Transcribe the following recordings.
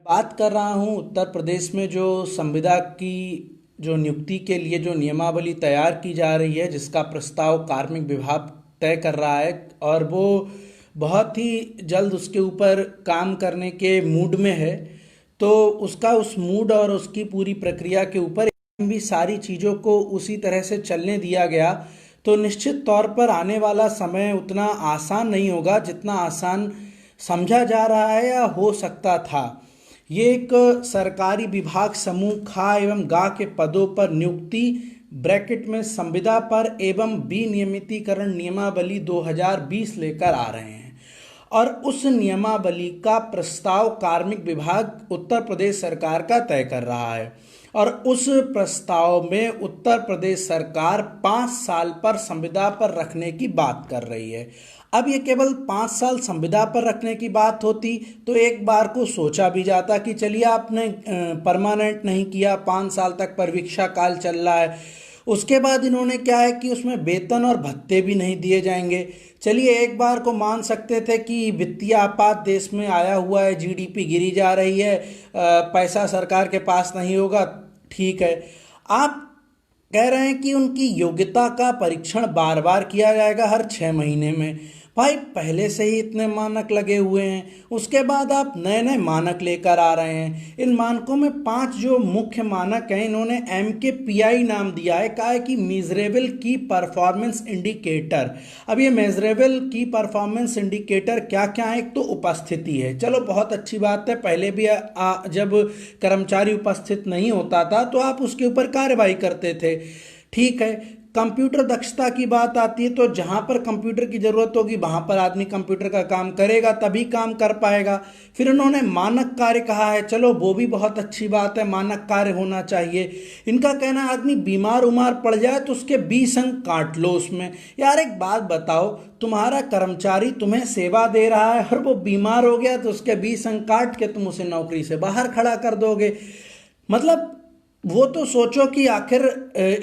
बात कर रहा हूँ उत्तर प्रदेश में जो संविदा की जो नियुक्ति के लिए जो नियमावली तैयार की जा रही है, जिसका प्रस्ताव कार्मिक विभाग तय कर रहा है और वो बहुत ही जल्द उसके ऊपर काम करने के मूड में है। तो उसका उस मूड और उसकी पूरी प्रक्रिया के ऊपर भी सारी चीज़ों को उसी तरह से चलने दिया गया। तो निश्चित तौर पर आने वाला समय उतना आसान नहीं होगा जितना आसान समझा जा रहा है या हो सकता था। ये एक सरकारी विभाग समूह खा एवं गा के पदों पर नियुक्ति ब्रैकेट में संविदा पर एवं विनियमितीकरण नियमावली 2020 लेकर आ रहे हैं और उस नियमावली का प्रस्ताव कार्मिक विभाग उत्तर प्रदेश सरकार का तय कर रहा है। और उस प्रस्ताव में उत्तर प्रदेश सरकार 5 साल पर संविदा पर रखने की बात कर रही है। अब ये केवल 5 साल संविदा पर रखने की बात होती तो एक बार को सोचा भी जाता कि चलिए आपने परमानेंट नहीं किया, 5 साल तक परीक्षा काल चल रहा है। उसके बाद इन्होंने क्या है कि उसमें वेतन और भत्ते भी नहीं दिए जाएंगे। चलिए एक बार को मान सकते थे कि वित्तीय आपात देश में आया हुआ है, जीडीपी गिरी जा रही है, पैसा सरकार के पास नहीं होगा, ठीक है। आप कह रहे हैं कि उनकी योग्यता का परीक्षण बार बार किया जाएगा हर 6 महीने में। भाई पहले से ही इतने मानक लगे हुए हैं, उसके बाद आप नए नए मानक लेकर आ रहे हैं। इन मानकों में 5 जो मुख्य मानक हैं इन्होंने MKPI नाम दिया है, कहा है कि मेजरेबल की परफॉर्मेंस इंडिकेटर। अब ये मेजरेबल की परफॉर्मेंस इंडिकेटर क्या क्या है? एक तो उपस्थिति है, चलो बहुत अच्छी बात है। पहले भी जब कर्मचारी उपस्थित नहीं होता था तो आप उसके ऊपर कार्रवाई करते थे, ठीक है। कंप्यूटर दक्षता की बात आती है तो जहां पर कंप्यूटर की जरूरत होगी वहां पर आदमी कंप्यूटर का काम करेगा, तभी काम कर पाएगा। फिर उन्होंने मानक कार्य कहा है, चलो वो भी बहुत अच्छी बात है, मानक कार्य होना चाहिए। इनका कहना है आदमी बीमार उमार पड़ जाए तो उसके 20 अंक काट लो उसमें। यार एक बात बताओ, तुम्हारा कर्मचारी तुम्हें सेवा दे रहा है और वो बीमार हो गया तो उसके 20 अंक काट के तुम उसे नौकरी से बाहर खड़ा कर दोगे? मतलब वो तो सोचो कि आखिर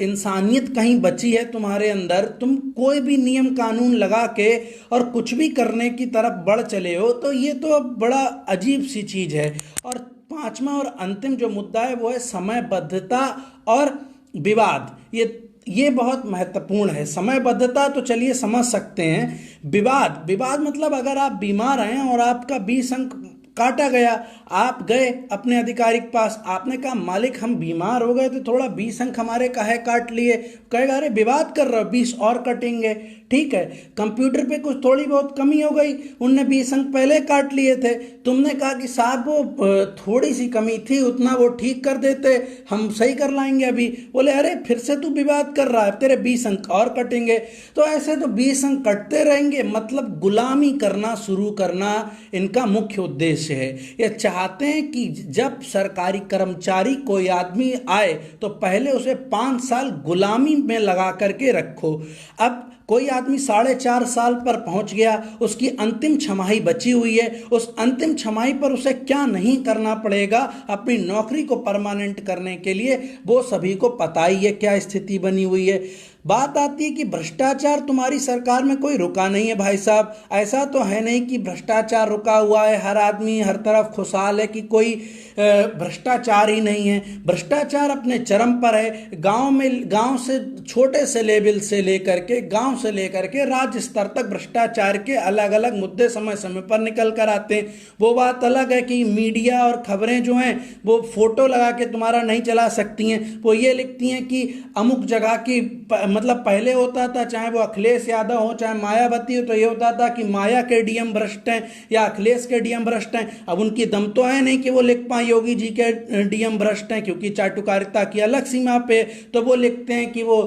इंसानियत कहीं बची है तुम्हारे अंदर। तुम कोई भी नियम कानून लगा के और कुछ भी करने की तरफ बढ़ चले हो, तो ये तो बड़ा अजीब सी चीज है। और पांचवा और अंतिम जो मुद्दा है वो है समयबद्धता और विवाद। ये बहुत महत्वपूर्ण है। समयबद्धता तो चलिए समझ सकते हैं, विवाद विवाद मतलब अगर आप बीमार हैं और आपका 20 अंक काटा गया, आप गए अपने अधिकारी के पास, आपने कहा मालिक हम बीमार हो गए तो थोड़ा 20 अंक हमारे काहे काट लिए? कहेगा अरे विवाद कर रहे हो, 20 और कटेंगे, ठीक है। कंप्यूटर पे कुछ थोड़ी बहुत कमी हो गई, उनने 20 अंक पहले काट लिए थे, तुमने कहा कि साहब वो थोड़ी सी कमी थी, उतना वो ठीक कर देते, हम सही कर लाएंगे अभी। बोले अरे फिर से तू विवाद कर रहा है, तेरे 20 अंक और कटेंगे। तो ऐसे तो 20 अंक कटते रहेंगे। मतलब गुलामी करना शुरू करना इनका मुख्य उद्देश्य है। ये चाहते हैं कि जब सरकारी कर्मचारी कोई आदमी आए तो पहले उसे 5 साल गुलामी में लगा करके रखो। अब कोई आदमी 4.5 साल पर पहुंच गया, उसकी अंतिम छमाही बची हुई है, उस अंतिम छमाही पर उसे क्या नहीं करना पड़ेगा अपनी नौकरी को परमानेंट करने के लिए, वो सभी को पता ही है क्या स्थिति बनी हुई है। बात आती है कि भ्रष्टाचार तुम्हारी सरकार में कोई रुका नहीं है भाई साहब। ऐसा तो है नहीं कि भ्रष्टाचार रुका हुआ है, हर आदमी हर तरफ खुशहाल है कि कोई भ्रष्टाचार ही नहीं है। भ्रष्टाचार अपने चरम पर है। गांव से छोटे से लेवल से लेकर के गांव से लेकर के राज्य स्तर तक भ्रष्टाचार के अलग अलग मुद्दे समय समय पर निकल कर आते हैं। वो बात अलग है कि मीडिया और खबरें जो हैं वो फोटो लगा के तुम्हारा नहीं चला सकती हैं। वो ये लिखती हैं कि अमुक जगह की मतलब पहले होता था, चाहे वो अखिलेश यादव हो चाहे मायावती हो, तो ये होता था कि माया के डीएम भ्रष्ट हैं या अखिलेश के डीएम भ्रष्ट हैं। अब उनकी दम तो है नहीं कि वो लिख पाए योगी जी के डीएम भ्रष्ट हैं, क्योंकि चाटुकारिता की अलग सीमा पे तो वो लिखते हैं कि वो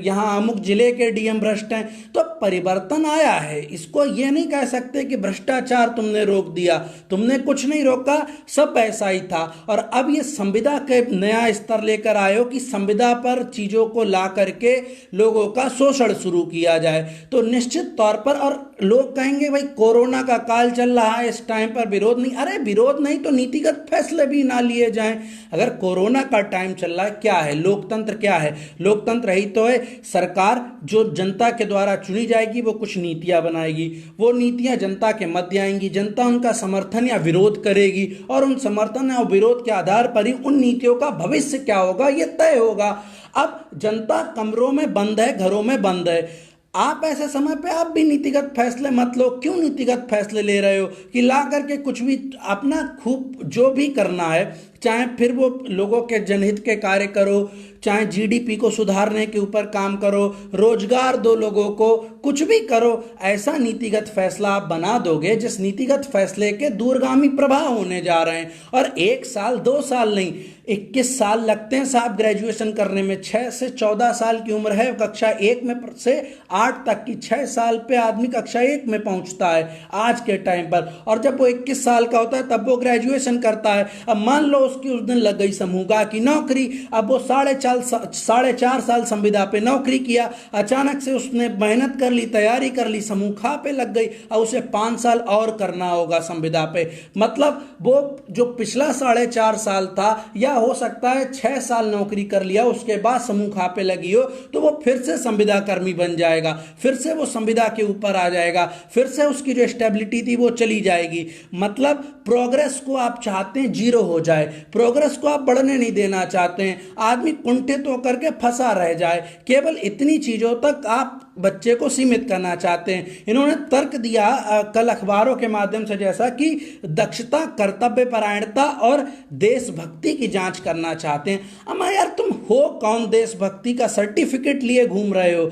यहाँ अमुक जिले के डीएम भ्रष्ट हैं। तो परिवर्तन आया है, इसको ये नहीं कह सकते कि भ्रष्टाचार तुमने रोक दिया, तुमने कुछ नहीं रोका, सब ऐसा ही था। और अब ये संविदा के नया स्तर लेकर आए हो कि संविदा पर चीजों को ला करके लोगों का शोषण शुरू किया जाए। तो निश्चित तौर पर, और लोग कहेंगे भाई कोरोना का काल चल रहा है, इस टाइम पर विरोध नहीं। अरे विरोध नहीं तो नीतिगत फैसले भी ना लिए जाएं। अगर कोरोना का टाइम चल रहा है, क्या है लोकतंत्र? क्या है लोकतंत्र? ही तो है सरकार जो जनता के द्वारा चुनी जाएगी वो कुछ नीतियां बनाएगी, वो नीतियां जनता के मध्य आएंगी, जनता उनका समर्थन या विरोध करेगी और उन समर्थन या विरोध के आधार पर ही उन नीतियों का भविष्य क्या होगा ये तय होगा। अब जनता कमरों में बंद है, घरों में बंद है। आप ऐसे समय पे आप भी नीतिगत फैसले मत लो। क्यों नीतिगत फैसले ले रहे हो कि ला करके कुछ भी अपना खूब जो भी करना है, चाहे फिर वो लोगों के जनहित के कार्य करो, चाहे जीडीपी को सुधारने के ऊपर काम करो, रोजगार दो लोगों को, कुछ भी करो। ऐसा नीतिगत फैसला आप बना दोगे जिस नीतिगत फैसले के दूरगामी प्रभाव होने जा रहे हैं। और 1 साल 2 साल नहीं, 21 साल लगते हैं साहब ग्रेजुएशन करने में। 6 से 14 साल की उम्र है कक्षा 1 में से 8 तक की, 6 साल पे आदमी कक्षा 1 में पहुंचता है आज के टाइम पर। और जब वो 21 साल का होता है तब वो ग्रेजुएशन करता है। अब मान लो उसकी उस दिन लग गई समूह की नौकरी, अब वो 4.5 साल संविदा पे नौकरी किया, अचानक से उसने मेहनत कर ली, तैयारी कर ली, समूह पे लग गई, अब उसे 5 साल और करना होगा संविदा पे। मतलब वो जो पिछला 4.5 साल था, या हो सकता है 6 साल नौकरी कर लिया उसके बाद समूह पे लगी हो, तो वो फिर से संविदा कर्मी बन जाएगा, फिर से वो संविदा के ऊपर आ जाएगा, फिर से उसकी जो स्टेबिलिटी थी वो चली जाएगी। मतलब प्रोग्रेस को आप चाहते हैं जीरो हो जाए, प्रोग्रेस को आप बढ़ने नहीं देना चाहते हैं, आदमी कुंठित होकर के फंसा रह जाए। केवल इतनी चीजों तक आप बच्चे को सीमित करना चाहते हैं। इन्होंने तर्क दिया कल अखबारों के माध्यम से, जैसा कि दक्षता, कर्तव्य परायणता और देशभक्ति की जांच करना चाहते हैं। अमा यार तुम हो कौन देशभक्ति का सर्टिफिकेट लिए घूम रहे हो?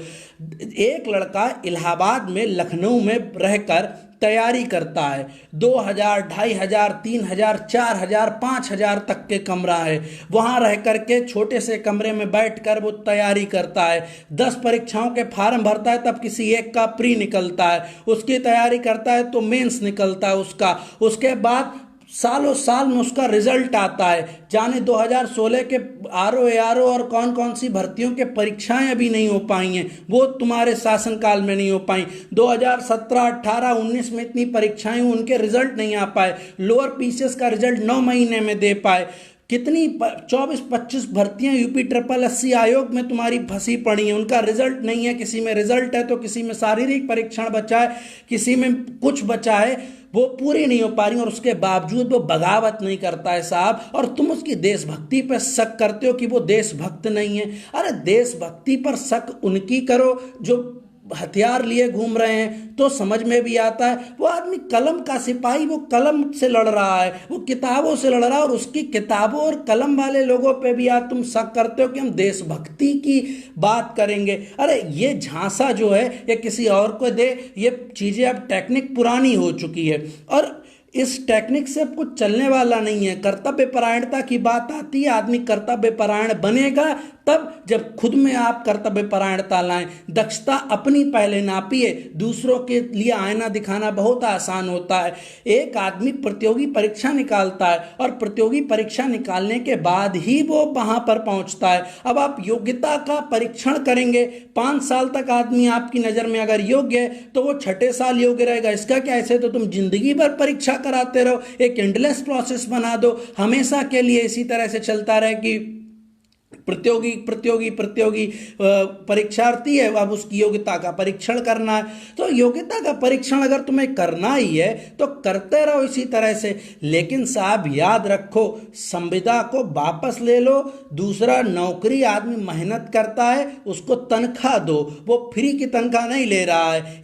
एक लड़का इलाहाबाद में, लखनऊ में रहकर तैयारी करता है, 2000, 2500, 3000, 4000, 5000 तक के कमरा है, वहां रह करके छोटे से कमरे में बैठकर वो तैयारी करता है। 10 परीक्षाओं के फॉर्म भरता है तब किसी एक का प्री निकलता है, उसकी तैयारी करता है तो मेंस निकलता है उसका, उसके बाद सालों साल में उसका रिजल्ट आता है। जाने 2016 के आरओ एआरओ और कौन कौन सी भर्तियों के परीक्षाएं अभी नहीं हो पाई हैं, वो तुम्हारे शासनकाल में नहीं हो पाई। 2017, 18, 19 में इतनी परीक्षाएं, उनके रिजल्ट नहीं आ पाए। लोअर पीसीएस का रिजल्ट 9 महीने में दे पाए। कितनी 24-25 भर्तियां यूपी ट्रिपल एससी आयोग में तुम्हारी फंसी पड़ी हैं, उनका रिजल्ट नहीं है। किसी में रिजल्ट है तो किसी में शारीरिक परीक्षण बचा है, किसी में कुछ बचा है, वो पूरी नहीं हो पा रही और उसके बावजूद वो बगावत नहीं करता है साहब। और तुम उसकी देशभक्ति पर शक करते हो कि वो देशभक्त नहीं है। अरे देशभक्ति पर शक उनकी करो जो हथियार लिए घूम रहे हैं, तो समझ में भी आता है। वो आदमी कलम का सिपाही, वो कलम से लड़ रहा है, वो किताबों से लड़ रहा है, और उसकी किताबों और कलम वाले लोगों पे भी आज तुम शक करते हो कि हम देशभक्ति की बात करेंगे। अरे ये झांसा जो है ये किसी और को दे, ये चीजें अब टेक्निक पुरानी हो चुकी है और इस टेक्निक से अब कुछ चलने वाला नहीं है। कर्तव्य परायणता की बात आती है, आदमी कर्तव्य परायण बनेगा तब जब खुद में आप कर्तव्य परायणता लाएं। दक्षता अपनी पहले नापिए, दूसरों के लिए आईना दिखाना बहुत आसान होता है। एक आदमी प्रतियोगी परीक्षा निकालता है और प्रतियोगी परीक्षा निकालने के बाद ही वो वहां पर पहुंचता है। अब आप योग्यता का परीक्षण करेंगे, 5 साल तक आदमी आपकी नजर में अगर योग्य है तो वो 6ठे साल योग्य रहेगा। इसका क्या? ऐसे तो तुम जिंदगी भर परीक्षा कराते रहो, एक एंडलेस प्रोसेस बना दो, हमेशा के लिए इसी तरह से चलता रहे कि प्रतियोगी प्रतियोगी प्रतियोगी परीक्षार्थी है, अब उसकी योग्यता का परीक्षण करना है। तो योग्यता का परीक्षण अगर तुम्हें करना ही है तो करते रहो इसी तरह से। लेकिन साहब याद रखो, संविदा को वापस ले लो। दूसरा, नौकरी आदमी मेहनत करता है उसको तनख्वाह दो, वो फ्री की तनख्वाह नहीं ले रहा है।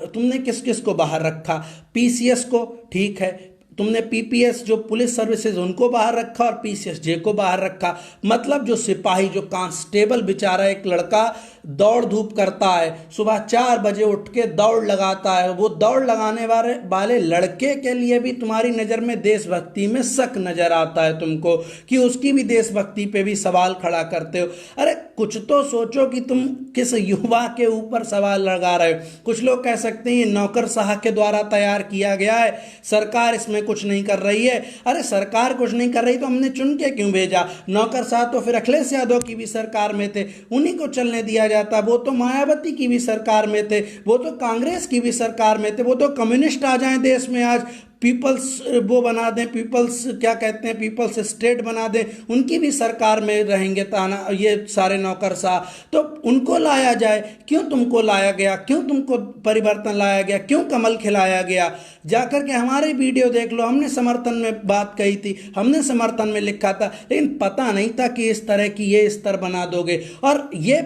तुमने किस किस को बाहर रखा? पीसीएस को, ठीक है, तुमने पीपीएस जो पुलिस सर्विसेज उनको बाहर रखा और पीसीएसजे को बाहर रखा। मतलब जो सिपाही, जो कांस्टेबल बेचारा एक लड़का दौड़ धूप करता है, सुबह 4 बजे उठ के दौड़ लगाता है, वो दौड़ लगाने वाले लड़के के लिए भी तुम्हारी नज़र में देशभक्ति में शक नजर आता है तुमको कि उसकी भी देशभक्ति पे भी सवाल खड़ा करते हो। अरे कुछ तो सोचो कि तुम किस युवा के ऊपर सवाल लगा रहे हो। कुछ लोग कह सकते हैं ये नौकरशाह के द्वारा तैयार किया गया है, सरकार इसमें कुछ नहीं कर रही है। अरे सरकार कुछ नहीं कर रही तो हमने चुन के क्यों भेजा? नौकरशाह तो फिर अखिलेश यादव की भी सरकार में थे, उन्हीं को चलने दिया जाता। वो तो मायावती की भी सरकार में थे, वो तो कांग्रेस की भी सरकार में थे, वो तो कम्युनिस्ट आ जाएं देश में आज, पीपल्स वो बना दें, पीपल्स क्या कहते हैं, पीपल्स स्टेट बना दें, उनकी भी सरकार में रहेंगे ताना ये सारे नौकरशाह। तो उनको लाया जाए। क्यों तुमको लाया गया? क्यों तुमको परिवर्तन लाया गया? क्यों कमल खिलाया गया? जाकर के हमारे वीडियो देख लो, हमने समर्थन में बात कही थी, हमने समर्थन में लिखा था, लेकिन पता नहीं था कि इस तरह की ये स्तर बना दोगे। और ये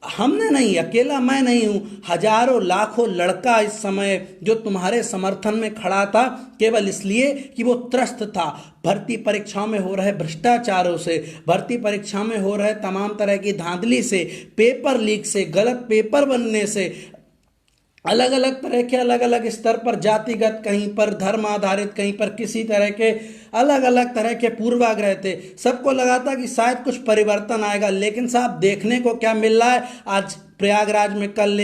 हमने नहीं, अकेला मैं नहीं हूं, हजारों लाखों लड़का इस समय जो तुम्हारे समर्थन में खड़ा था केवल इसलिए कि वो त्रस्त था भर्ती परीक्षाओं में हो रहे भ्रष्टाचारों से, भर्ती परीक्षा में हो रहे तमाम तरह की धांधली से, पेपर लीक से, गलत पेपर बनने से, अलग अलग तरह के अलग अलग स्तर पर, जातिगत कहीं पर, धर्म आधारित कहीं पर, किसी तरह के अलग अलग तरह के पूर्वाग्रह थे। सबको लगा था कि शायद कुछ परिवर्तन आएगा, लेकिन साहब देखने को क्या मिल रहा है? आज प्रयागराज में कल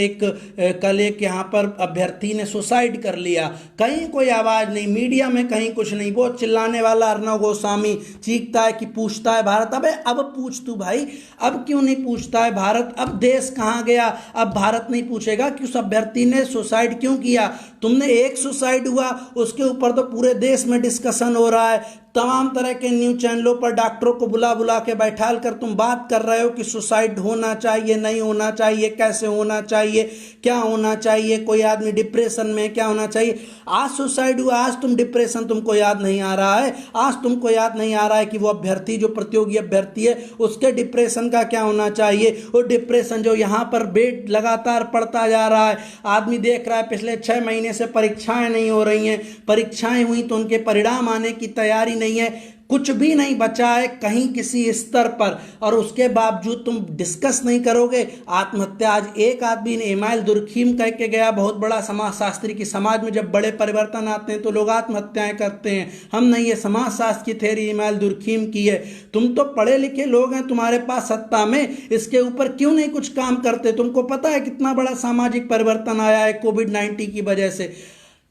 एक यहाँ पर अभ्यर्थी ने सुसाइड कर लिया, कहीं कोई आवाज़ नहीं, मीडिया में कहीं कुछ नहीं। वो चिल्लाने वाला अर्णव गोस्वामी चीखता है कि पूछता है भारत। अबे अब पूछ तू भाई, अब क्यों नहीं पूछता है भारत? अब देश कहाँ गया? अब भारत नहीं पूछेगा कि उस अभ्यर्थी ने सुसाइड क्यों किया। तुमने एक सुसाइड हुआ उसके ऊपर तो पूरे देश में डिस्कशन हो रहा है, तमाम तरह के न्यूज चैनलों पर डॉक्टरों को बुला बुला के बैठाल कर तुम बात कर रहे हो कि सुसाइड होना चाहिए, नहीं होना चाहिए, कैसे होना चाहिए, क्या होना चाहिए, कोई आदमी डिप्रेशन में क्या होना चाहिए। आज सुसाइड हुआ, आज तुम डिप्रेशन, तुमको याद नहीं आ रहा है? आज तुमको याद नहीं आ रहा है कि वो अभ्यर्थी जो प्रतियोगी अभ्यर्थी है उसके डिप्रेशन का क्या होना चाहिए? वो डिप्रेशन जो यहाँ पर बेड लगातार पड़ता जा रहा है, आदमी देख रहा है पिछले 6 महीने से परीक्षाएं नहीं हो रही हैं, परीक्षाएं हुई तो उनके परिणाम आने की तैयारी नहीं है, कुछ भी नहीं बचा है कहीं किसी स्तर पर, और उसके बावजूद तुम डिस्कस नहीं करोगे आत्महत्या। आज एक आदमी ने, इमाइल दुर्खीम कह के गया, बहुत बड़ा समाजशास्त्री, की समाज में जब बड़े परिवर्तन आते हैं तो लोग आत्महत्याएं करते हैं। हम नहीं, ये समाजशास्त्र की थ्योरी इमाइल दुर्खीम की है। तुम तो पढ़े लिखे लोग हैं, तुम्हारे पास सत्ता में, इसके ऊपर क्यों नहीं कुछ काम करते? तुमको पता है कितना बड़ा सामाजिक परिवर्तन आया है कोविड-19 की वजह से।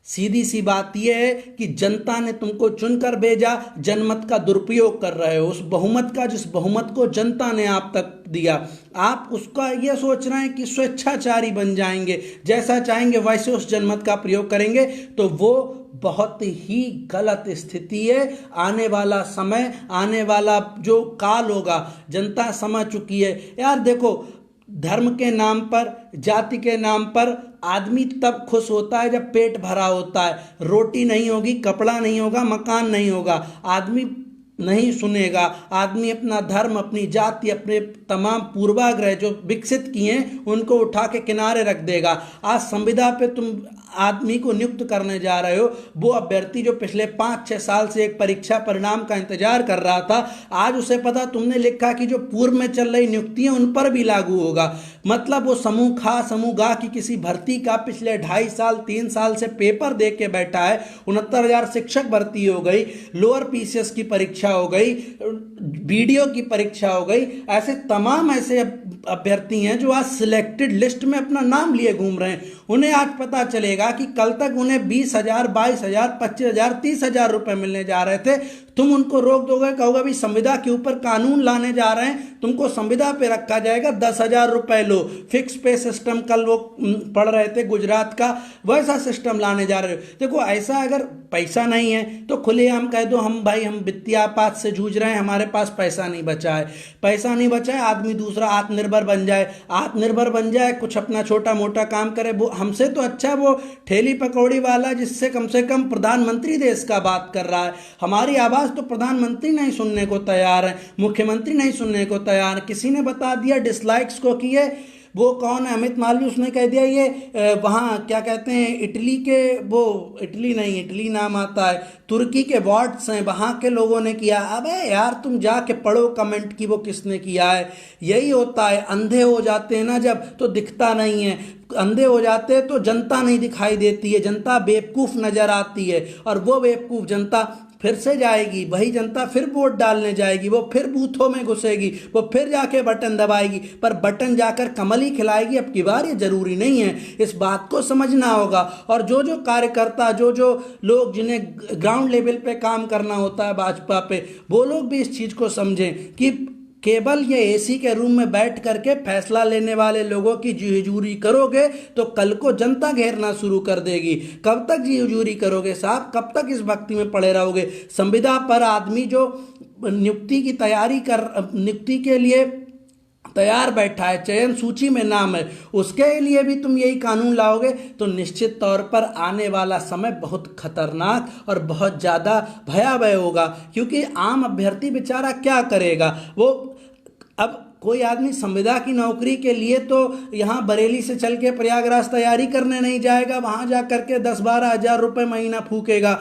सीधी सी बात यह है कि जनता ने तुमको चुनकर भेजा, जनमत का दुरुपयोग कर रहे हो। उस बहुमत का, जिस बहुमत को जनता ने आप तक दिया, आप उसका यह सोच रहे हैं कि स्वेच्छाचारी बन जाएंगे, जैसा चाहेंगे वैसे उस जनमत का प्रयोग करेंगे, तो वो बहुत ही गलत स्थिति है। आने वाला समय, आने वाला जो काल होगा, जनता समझ चुकी है। यार देखो, धर्म के नाम पर, जाति के नाम पर आदमी तब खुश होता है जब पेट भरा होता है। रोटी नहीं होगी, कपड़ा नहीं होगा, मकान नहीं होगा, आदमी नहीं सुनेगा। आदमी अपना धर्म, अपनी जाति, अपने तमाम पूर्वाग्रह जो विकसित किए हैं उनको उठा के किनारे रख देगा। आज संविदा पे तुम आदमी को नियुक्त करने जा रहे हो, वो अभ्यर्थी जो पिछले 5-6 साल से एक परीक्षा परिणाम का इंतजार कर रहा था, आज उसे पता तुमने लिखा कि जो पूर्व में चल रही नियुक्तियां उन पर भी लागू होगा। मतलब वो समूह खा समूह गा की किसी भर्ती का पिछले 2.5 साल 3 साल से पेपर दे के बैठा है। 69,000 शिक्षक भर्ती हो गई, लोअर पीसीएस की परीक्षा हो गई, बीडीओ की परीक्षा हो गई। ऐसे तमाम ऐसे अभ्यर्थी हैं जो आज सिलेक्टेड लिस्ट में अपना नाम लिए घूम रहे हैं। उन्हें आज पता चलेगा कि कल तक उन्हें 20,000, 22,000, 25,000, 30,000 रुपए मिलने जा रहे थे। तुम उनको रोक दोगे, कहोगे भाई संविदा के ऊपर कानून लाने जा रहे हैं, तुमको संविदा पे रखा जाएगा, 10,000 रुपए लो, फिक्स पे सिस्टम। कल वो पढ़ रहे थे गुजरात का, वैसा सिस्टम लाने जा रहे हो। देखो, ऐसा अगर पैसा नहीं है तो खुलेआम कह दो हम भाई हम वित्तीय आपात से जूझ रहे हैं, हमारे पास पैसा नहीं बचा है। पैसा नहीं बचा है, आदमी दूसरा आत्मनिर्भर बन जाए, आत्मनिर्भर बन जाए, कुछ अपना छोटा मोटा काम करे। वो हमसे तो अच्छा वो ठेली पकौड़ी वाला जिससे कम से कम प्रधानमंत्री देश का बात कर रहा है। हमारी आवाज़ तो प्रधानमंत्री नहीं सुनने को तैयार है, मुख्यमंत्री नहीं सुनने को तैयार। किसी ने बता दिया डिसलाइक्स को कि ये वो कौन है, अमित मालवीय, उसने कह दिया ये वहाँ क्या कहते हैं इटली के, वो इटली नहीं, इटली नाम आता है, तुर्की के वार्ड्स हैं, वहाँ के लोगों ने किया। अबे यार तुम जाके पढ़ो कमेंट की वो किसने किया है। यही होता है, अंधे हो जाते हैं ना जब, तो दिखता नहीं है। अंधे हो जाते हैं तो जनता नहीं दिखाई देती है, जनता बेवकूफ़ नज़र आती है, और वो बेवकूफ़ जनता फिर से जाएगी, वही जनता फिर वोट डालने जाएगी, वो फिर बूथों में घुसेगी, वो फिर जाके बटन दबाएगी, पर बटन जाकर कमल ही खिलाएगी अब की बार, ये जरूरी नहीं है। इस बात को समझना होगा। और जो जो कार्यकर्ता, जो जो लोग जिन्हें ग्राउंड लेवल पे काम करना होता है भाजपा पे, वो लोग भी इस चीज को समझें कि केवल ये एसी के रूम में बैठ करके फैसला लेने वाले लोगों की जी हुजूरी करोगे तो कल को जनता घेरना शुरू कर देगी। कब तक जी हुजूरी करोगे साहब, कब तक इस भक्ति में पड़े रहोगे? संविदा पर आदमी जो नियुक्ति के लिए तैयार बैठा है, चयन सूची में नाम है, उसके लिए भी तुम यही कानून लाओगे तो निश्चित तौर पर आने वाला समय बहुत खतरनाक और बहुत ज़्यादा भयावह होगा। क्योंकि आम अभ्यर्थी बेचारा क्या करेगा? वो अब कोई आदमी संविदा की नौकरी के लिए तो यहाँ बरेली से चल के प्रयागराज तैयारी करने नहीं जाएगा, वहाँ जा करके 10-12 हज़ार रुपये महीना फूकेगा।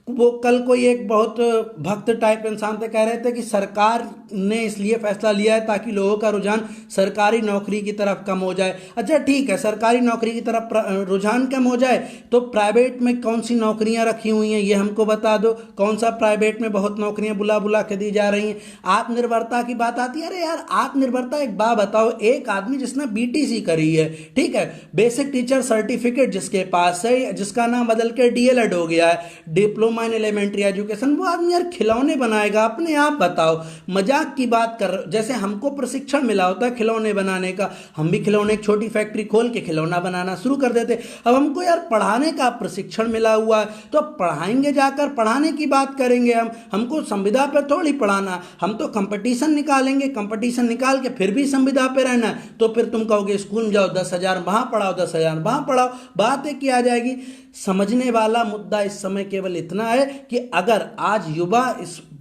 वो कल कोई एक बहुत भक्त टाइप इंसान थे, कह रहे थे कि सरकार ने इसलिए फैसला लिया है ताकि लोगों का रुझान सरकारी नौकरी की तरफ कम हो जाए। अच्छा ठीक है, सरकारी नौकरी की तरफ रुझान कम हो जाए तो प्राइवेट में कौन सी नौकरियां रखी हुई हैं ये हमको बता दो। कौन सा प्राइवेट में बहुत नौकरियां बुला बुला के दी जा रही हैं? आत्मनिर्भरता की बात आती है, अरे यार आत्मनिर्भरता, एक बात बताओ, एक आदमी जिसने बीटीसी करी है, ठीक है, बेसिक टीचर सर्टिफिकेट जिसके पास है, जिसका नाम बदल के डीएलएड हो गया है, डिप्लोमा इन एलिमेंट्री एजुकेशन, वो आदमी यार खिलौने बनाएगा अपने? आप बताओ, मजाक की बात कर रहे हो। जैसे हमको प्रशिक्षण मिला होता है खिलौने बनाने का, हम भी खिलौने एक छोटी फैक्ट्री खोल के खिलौना बनाना शुरू कर देते। अब हमको यार पढ़ाने का प्रशिक्षण मिला हुआ है तो पढ़ाएंगे, जाकर पढ़ाने की बात करेंगे। हमको संविदा पे थोड़ी पढ़ाना, हम तो कंपटीशन निकालेंगे, कंपटीशन निकाल के फिर भी संविदा पे रहना है। तो फिर तुम कहोगे स्कूल में जाओ 10,000 वहां पढ़ाओ, 10,000 वहां पढ़ाओ, बात एक ही आ जाएगी। समझने वाला मुद्दा इस समय केवल इतना है कि अगर आज युवा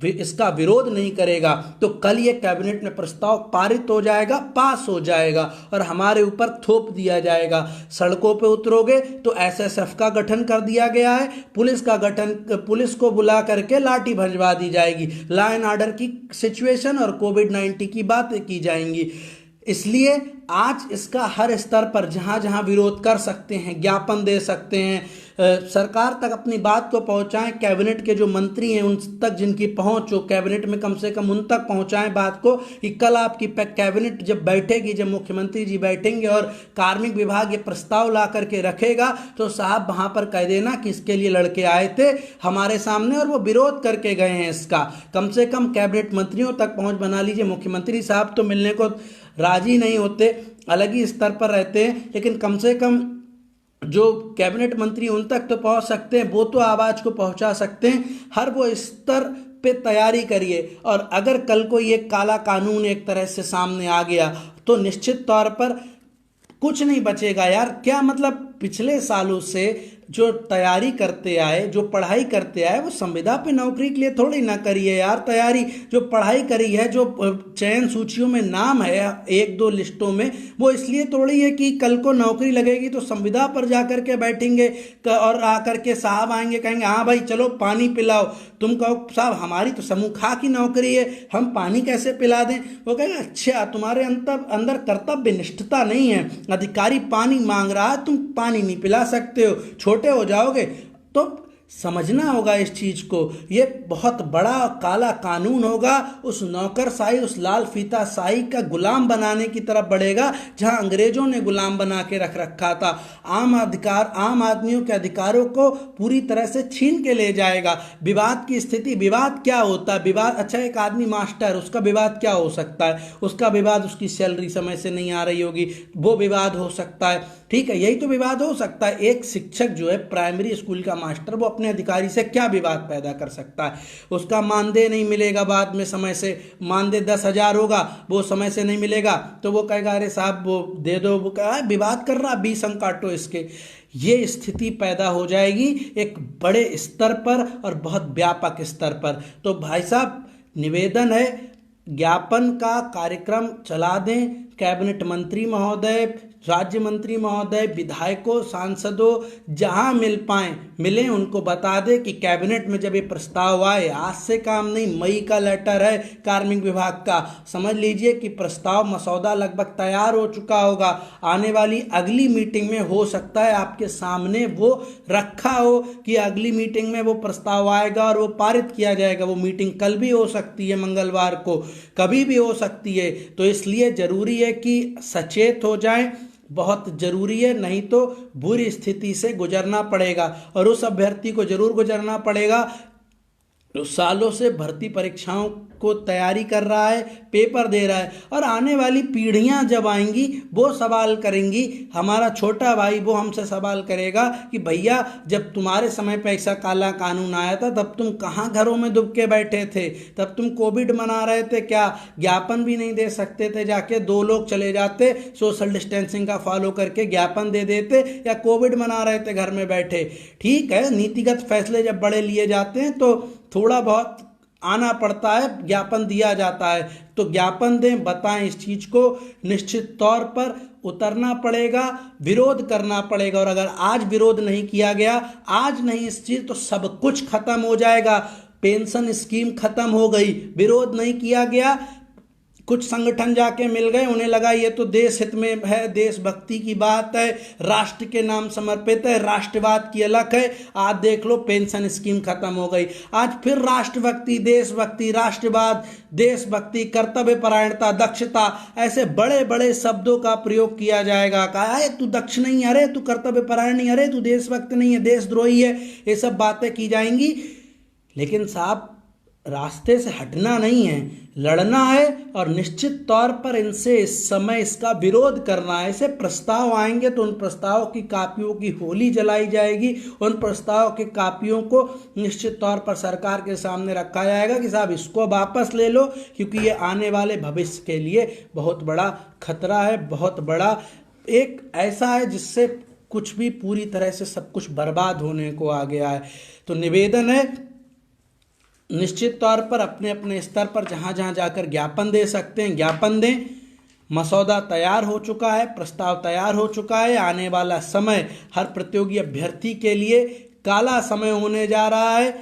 इसका विरोध नहीं करेगा तो कल ये कैबिनेट में प्रस्ताव पारित हो जाएगा, पास हो जाएगा और हमारे ऊपर थोप दिया जाएगा। सड़कों पे उतरोगे तो एसएसएफ का गठन कर दिया गया है, पुलिस को बुला करके लाठी भंजवा दी जाएगी, लॉ एंड ऑर्डर की सिचुएशन और कोविड-19 की बातें की जाएंगी। इसलिए आज इसका हर स्तर पर जहां जहां विरोध कर सकते हैं, ज्ञापन दे सकते हैं, सरकार तक अपनी बात को पहुंचाएं, कैबिनेट के जो मंत्री हैं उन तक जिनकी पहुंच हो, कैबिनेट में कम से कम उन तक पहुंचाएं बात को कि कल आपकी कैबिनेट जब बैठेगी, जब मुख्यमंत्री जी बैठेंगे और कार्मिक विभाग ये प्रस्ताव ला करके रखेगा तो साहब वहां पर कह देना कि इसके लिए लड़के आए थे हमारे सामने और वो विरोध करके गए हैं इसका। कम से कम कैबिनेट मंत्रियों तक पहुंच बना लीजिए। मुख्यमंत्री साहब तो मिलने को राजी नहीं होते, अलग ही स्तर पर रहते हैं, लेकिन कम से कम जो कैबिनेट मंत्री उन तक तो पहुंच सकते हैं, वो तो आवाज को पहुंचा सकते हैं। हर वो स्तर पे तैयारी करिए और अगर कल को ये काला कानून एक तरह से सामने आ गया तो निश्चित तौर पर कुछ नहीं बचेगा यार। क्या मतलब पिछले सालों से जो तैयारी करते आए, जो पढ़ाई करते आए, वो संविदा पे नौकरी के लिए थोड़ी ना करिए यार तैयारी। जो पढ़ाई करी है, जो चयन सूचियों में नाम है 1-2 लिस्टों में, वो इसलिए थोड़ी है कि कल को नौकरी लगेगी तो संविदा पर जाकर के बैठेंगे और आकर के साहब आएंगे कहेंगे हाँ भाई चलो पानी पिलाओ। तुम कहो साहब हमारी तो समूह खा की नौकरी है, हम पानी कैसे पिला दें? वो कहेंगे अच्छा तुम्हारे अंदर कर्तव्य निष्ठता नहीं है, अधिकारी पानी मांग रहा है, तुम पानी नहीं पिला सकते हो, छोटे हो जाओगे। तो समझना होगा इस चीज को, ये बहुत बड़ा काला कानून होगा, उस नौकरशाही, उस लाल फीता शाही का गुलाम बनाने की तरफ बढ़ेगा जहां अंग्रेजों ने गुलाम बना के रख रखा था। आम आदमियों के अधिकारों को पूरी तरह से छीन के ले जाएगा। विवाद की स्थिति, विवाद क्या होता है? विवाद, अच्छा एक आदमी मास्टर, उसका विवाद क्या हो सकता है? उसका विवाद उसकी सैलरी समय से नहीं आ रही होगी, वो विवाद हो सकता है, ठीक है, यही तो विवाद हो सकता है। एक शिक्षक जो है प्राइमरी स्कूल का मास्टर, वो अपने अधिकारी से क्या विवाद पैदा कर सकता है? उसका मानदेय नहीं मिलेगा बाद में समय से, मानदेय 10,000 होगा, वो समय से नहीं मिलेगा तो वो कहेगा अरे साहब वो दे दो, वो कहा विवाद कर रहा 20 अंक काटो इसके। ये स्थिति पैदा हो जाएगी एक बड़े स्तर पर और बहुत व्यापक स्तर पर। तो भाई साहब निवेदन है, ज्ञापन का कार्यक्रम चला दें, कैबिनेट मंत्री महोदय, राज्य मंत्री महोदय, विधायकों, सांसदों जहां मिल पाए मिलें, उनको बता दे कि कैबिनेट में जब ये प्रस्ताव आए, आज से काम नहीं, मई का लेटर है कार्मिक विभाग का, समझ लीजिए कि प्रस्ताव मसौदा लगभग तैयार हो चुका होगा। आने वाली अगली मीटिंग में हो सकता है आपके सामने वो रखा हो कि अगली मीटिंग में वो प्रस्ताव आएगा और वो पारित किया जाएगा। वो मीटिंग कल भी हो सकती है, मंगलवार को, कभी भी हो सकती है। तो इसलिए जरूरी है कि सचेत हो जाएं, बहुत जरूरी है, नहीं तो बुरी स्थिति से गुजरना पड़ेगा। और उस अभ्यर्थी को जरूर गुजरना पड़ेगा जो सालों से भर्ती परीक्षाओं को तैयारी कर रहा है, पेपर दे रहा है, और आने वाली पीढ़ियां जब आएंगी वो सवाल करेंगी। हमारा छोटा भाई वो हमसे सवाल करेगा कि भैया जब तुम्हारे समय पे ऐसा काला कानून आया था तब तुम कहाँ घरों में दुब के बैठे थे, तब तुम कोविड मना रहे थे क्या, ज्ञापन भी नहीं दे सकते थे, जाके 2 लोग चले जाते, सोशल डिस्टेंसिंग का फॉलो करके ज्ञापन दे देते, या कोविड मना रहे थे घर में बैठे। ठीक है, नीतिगत फैसले जब बड़े लिए जाते हैं तो थोड़ा बहुत आना पड़ता है, ज्ञापन दिया जाता है, तो ज्ञापन दें, बताएं इस चीज को। निश्चित तौर पर उतरना पड़ेगा, विरोध करना पड़ेगा, और अगर आज विरोध नहीं किया गया, आज नहीं इस चीज, तो सब कुछ खत्म हो जाएगा। पेंशन स्कीम खत्म हो गई, विरोध नहीं किया गया, कुछ संगठन जाके मिल गए, उन्हें लगा ये तो देश हित में है, देशभक्ति की बात है, राष्ट्र के नाम समर्पित है, राष्ट्रवाद की अलग है। आज देख लो पेंशन स्कीम खत्म हो गई, आज फिर राष्ट्रभक्ति, देशभक्ति, राष्ट्रवाद, देशभक्ति, कर्तव्य परायणता, दक्षता, ऐसे बड़े बड़े शब्दों का प्रयोग किया जाएगा। कहा है तू दक्ष नहीं, अरे तू कर्तव्य परायण नहीं, अरे तू देशभक्त नहीं है, देशद्रोही है, ये सब बातें की जाएंगी। लेकिन साहब रास्ते से हटना नहीं है, लड़ना है, और निश्चित तौर पर इनसे इस समय इसका विरोध करना है। ऐसे प्रस्ताव आएंगे तो उन प्रस्तावों की कापियों की होली जलाई जाएगी, उन प्रस्ताव के कापियों को निश्चित तौर पर सरकार के सामने रखा जाएगा कि साहब इसको वापस ले लो, क्योंकि ये आने वाले भविष्य के लिए बहुत बड़ा खतरा है, बहुत बड़ा एक ऐसा है जिससे कुछ भी पूरी तरह से सब कुछ बर्बाद होने को आ गया है। तो निवेदन है, निश्चित तौर पर अपने अपने स्तर पर जहाँ जहाँ जाकर ज्ञापन दे सकते हैं ज्ञापन दें। मसौदा तैयार हो चुका है, प्रस्ताव तैयार हो चुका है। आने वाला समय हर प्रतियोगी अभ्यर्थी के लिए काला समय होने जा रहा है।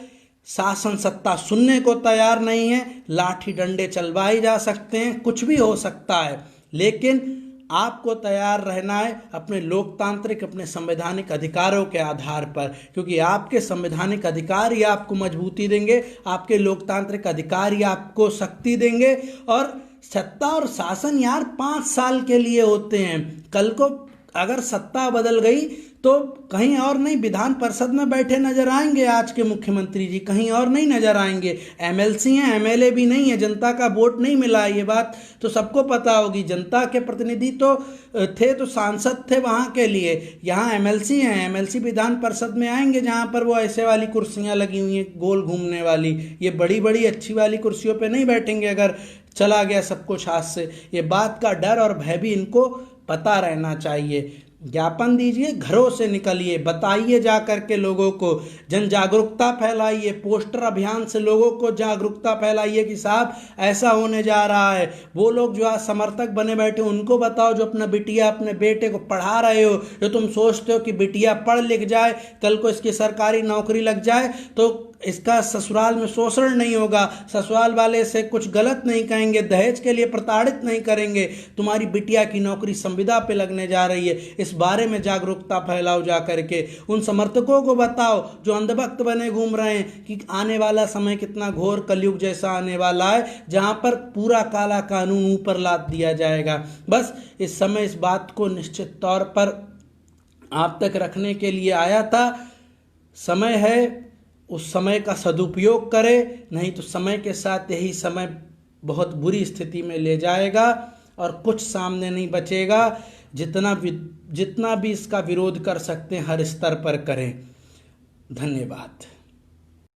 शासन सत्ता सुनने को तैयार नहीं है, लाठी डंडे चलवाए जा सकते हैं, कुछ भी हो सकता है, लेकिन आपको तैयार रहना है अपने लोकतांत्रिक, अपने संवैधानिक अधिकारों के आधार पर, क्योंकि आपके संवैधानिक अधिकार ही आपको मजबूती देंगे, आपके लोकतांत्रिक अधिकार ही आपको शक्ति देंगे। और सत्ता और शासन यार 5 साल के लिए होते हैं, कल को अगर सत्ता बदल गई तो कहीं और नहीं विधान परिषद में बैठे नजर आएंगे आज के मुख्यमंत्री जी, कहीं और नहीं नजर आएंगे। एमएलसी हैं, एमएलए भी नहीं है, जनता का वोट नहीं मिला, ये बात तो सबको पता होगी। जनता के प्रतिनिधि तो थे, तो सांसद थे वहाँ के लिए, यहाँ एमएलसी हैं, एमएलसी विधान परिषद में आएंगे जहाँ पर वो ऐसे वाली कुर्सियाँ लगी हुई हैं गोल घूमने वाली, ये बड़ी बड़ी अच्छी वाली कुर्सियों पर नहीं बैठेंगे अगर चला गया सब कुछ हाथ से। ये बात का डर और भय भी इनको पता रहना चाहिए। ज्ञापन दीजिए, घरों से निकलिए, बताइए जा करके लोगों को, जन जागरूकता फैलाइए, पोस्टर अभियान से लोगों को जागरूकता फैलाइए कि साहब ऐसा होने जा रहा है। वो लोग जो आज समर्थक बने बैठे उनको बताओ, जो अपना बिटिया अपने बेटे को पढ़ा रहे हो, जो तुम सोचते हो कि बिटिया पढ़ लिख जाए, कल को इसकी सरकारी नौकरी लग जाए तो इसका ससुराल में शोषण नहीं होगा, ससुराल वाले से कुछ गलत नहीं कहेंगे, दहेज के लिए प्रताड़ित नहीं करेंगे, तुम्हारी बिटिया की नौकरी संविदा पे लगने जा रही है। इस बारे में जागरूकता फैलाओ जा करके, उन समर्थकों को बताओ जो अंधभक्त बने घूम रहे हैं कि आने वाला समय कितना घोर कलयुग जैसा आने वाला है, जहां पर पूरा काला कानून ऊपर लाद दिया जाएगा। बस इस समय इस बात को निश्चित तौर पर आप तक रखने के लिए आया था। समय है, उस समय का सदुपयोग करें, नहीं तो समय के साथ यही समय बहुत बुरी स्थिति में ले जाएगा और कुछ सामने नहीं बचेगा। जितना भी इसका विरोध कर सकते हैं हर स्तर पर करें। धन्यवाद।